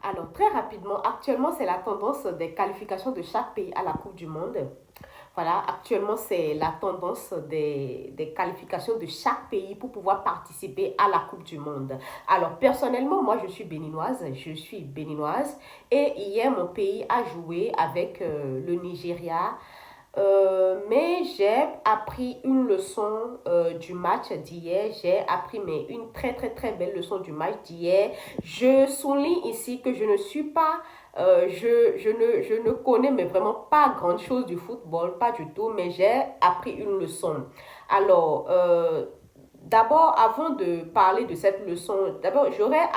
Alors, très rapidement, actuellement, c'est la tendance des qualifications de chaque pays à la Coupe du Monde. Voilà, actuellement, c'est la tendance des qualifications de chaque pays pour pouvoir participer à la Coupe du Monde. Alors, personnellement, moi, je suis béninoise et hier, mon pays a joué avec le Nigeria. Mais j'ai appris une leçon du match d'hier. J'ai appris mais une très très très belle leçon du match d'hier. Je souligne ici que je ne suis pas, je ne connais mais vraiment pas grand chose du football, pas du tout, mais j'ai appris une leçon. Alors, d'abord, avant de parler de cette leçon, d'abord, j'aurais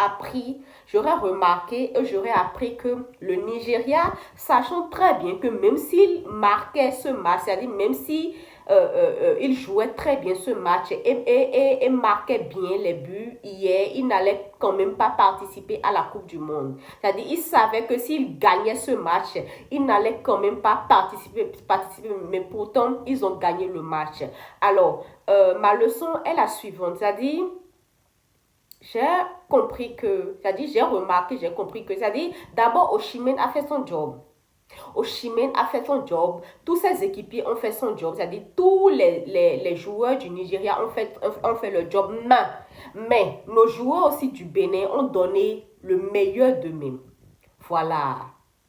remarqué et j'aurais appris que le Nigeria, sachant très bien que même s'il marquait ce match, c'est-à-dire même si il jouait très bien ce match et marquait bien les buts hier, il n'allait quand même pas participer à la Coupe du Monde. C'est-à-dire, il savait que s'il gagnait ce match, il n'allait quand même pas participer, mais pourtant, ils ont gagné le match. Alors, ma leçon est la suivante, c'est-à-dire, j'ai j'ai remarqué, j'ai compris que, c'est-à-dire, d'abord, Osimhen a fait son job. Osimhen a fait son job, tous ses équipiers ont fait son job, c'est-à-dire tous les joueurs du Nigeria ont fait le job. Mais nos joueurs aussi du Bénin ont donné le meilleur d'eux-mêmes. Voilà,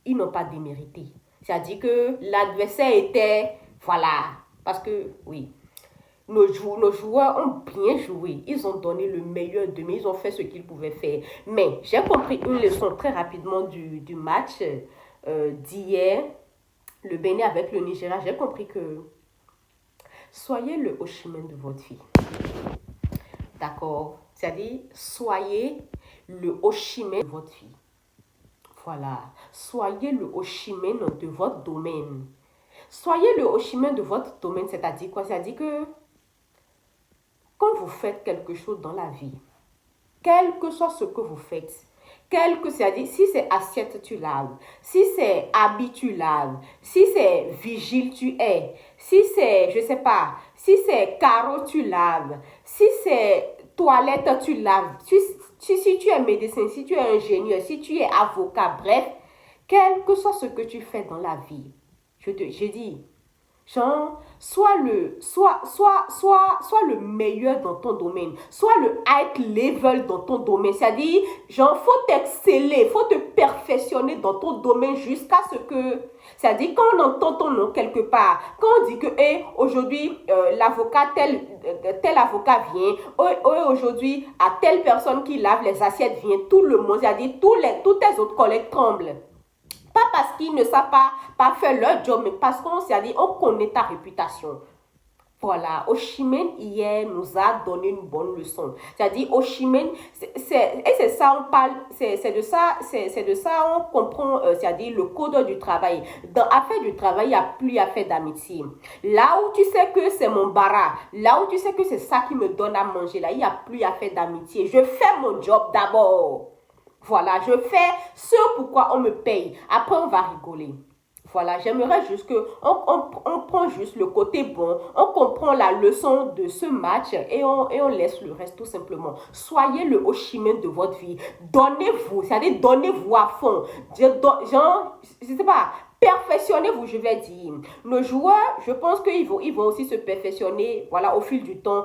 ils n'ont pas démérité. C'est-à-dire que l'adversaire était, voilà, parce que, oui, nos joueurs ont bien joué. Ils ont donné le meilleur d'eux, mais ils ont fait ce qu'ils pouvaient faire. Mais j'ai compris une leçon très rapidement du match d'hier, le Bénin avec le Nigeria. J'ai compris que soyez le Osimhen de votre vie. D'accord? C'est-à-dire, soyez le Osimhen de votre vie. Voilà. Soyez le Osimhen de votre domaine. Soyez le Osimhen de votre domaine, c'est-à-dire quoi? C'est-à-dire que quand vous faites quelque chose dans la vie, quel que soit ce que vous faites, c'est-à-dire si c'est assiette, tu laves, si c'est habit, tu laves, si c'est vigile, tu es, si c'est, je sais pas, si c'est carreau, tu laves, si c'est toilette, tu laves, si tu es médecin, si tu es ingénieur, si tu es avocat, bref, quel que soit ce que tu fais dans la vie, je dis, genre, sois le meilleur dans ton domaine. Sois le high level dans ton domaine. C'est-à-dire, genre, faut t'exceller, faut te perfectionner dans ton domaine jusqu'à ce que... C'est-à-dire, quand on entend ton nom quelque part, quand on dit que, aujourd'hui, l'avocat, tel avocat vient, aujourd'hui, à telle personne qui lave les assiettes vient, tout le monde, c'est-à-dire, tous tes autres collègues tremblent. Pas parce qu'ils ne savent pas faire leur job, mais parce qu'on s'est dit, on connaît ta réputation. Voilà, Osimhen hier nous a donné une bonne leçon. C'est-à-dire, Osimhen, c'est ça, on parle, c'est de ça, on comprend, c'est-à-dire le code du travail. Dans l'affaire du travail, il n'y a plus affaire d'amitié. Là où tu sais que c'est mon bara, là où tu sais que c'est ça qui me donne à manger, là, il n'y a plus affaire d'amitié. Je fais mon job d'abord. Voilà, je fais ce pourquoi on me paye. Après, on va rigoler. Voilà, j'aimerais juste on prend juste le côté bon, on comprend la leçon de ce match et on laisse le reste tout simplement. Soyez le Osimhen de votre vie. Donnez-vous, c'est-à-dire donnez-vous à fond. Genre, je sais pas, perfectionnez-vous, je vais dire. Nos joueurs, je pense qu'ils vont aussi se perfectionner, voilà, au fil du temps.